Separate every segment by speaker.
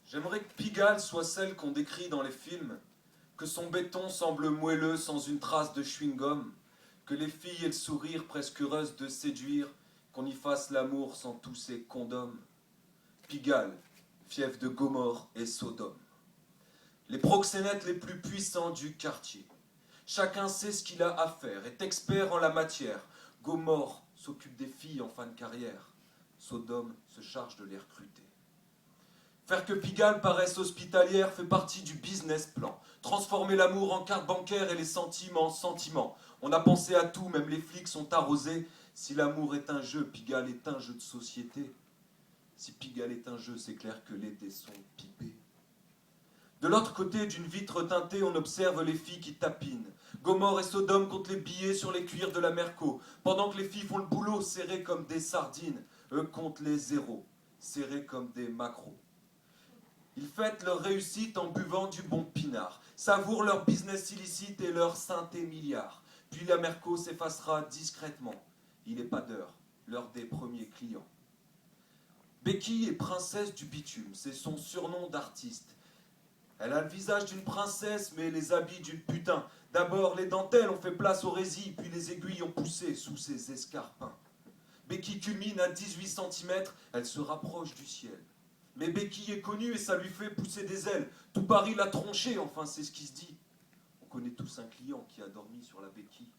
Speaker 1: J'aimerais que Pigalle soit celle qu'on décrit dans les films, que son béton semble moelleux sans une trace de chewing-gum, que les filles aient le sourire presque heureuses de séduire, qu'on y fasse l'amour sans tous ces condoms. Pigalle, fief de Gomorrhe et Sodome. Les proxénètes les plus puissants du quartier. Chacun sait ce qu'il a à faire, est expert en la matière. Gomorrhe s'occupe des filles en fin de carrière. Sodome se charge de les recruter. Faire que Pigalle paraisse hospitalière fait partie du business plan. Transformer l'amour en carte bancaire et les sentiments en sentiments. On a pensé à tout, même les flics sont arrosés. Si l'amour est un jeu, Pigalle est un jeu de société. Si Pigalle est un jeu, c'est clair que les dés sont pipés. De l'autre côté d'une vitre teintée, on observe les filles qui tapinent. Gomorrhe et Sodome comptent les billets sur les cuirs de la Merco. Pendant que les filles font le boulot, serrées comme des sardines, eux comptent les zéros, serrés comme des macros. Ils fêtent leur réussite en buvant du bon pinard, savourent leur business illicite et leur synthé milliard. Puis la Merco s'effacera discrètement. Il n'est pas d'heure, l'heure des premiers clients. Becky est princesse du bitume, c'est son surnom d'artiste. Elle a le visage d'une princesse, mais les habits d'une putain. D'abord, les dentelles ont fait place aux résilles, puis les aiguilles ont poussé sous ses escarpins. Becky culmine à 18 cm, elle se rapproche du ciel. Mais Becky est connue et ça lui fait pousser des ailes. Tout Paris l'a tronchée, enfin c'est ce qui se dit. On connaît tous un client qui a dormi sur la béquille.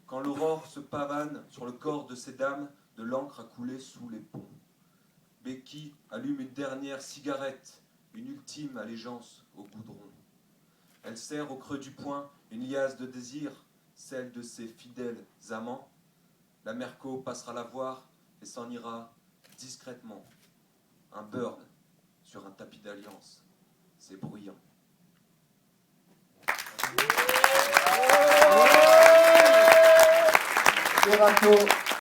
Speaker 1: Quand l'aurore se pavane sur le corps de ces dames, de l'encre a coulé sous les ponts. Becky allume une dernière cigarette, une ultime allégeance au goudron. Elle serre au creux du poing une liasse de désir, celle de ses fidèles amants. La Merco passera la voir et s'en ira discrètement. Un burn sur un tapis d'alliance, c'est bruyant.
Speaker 2: Serato.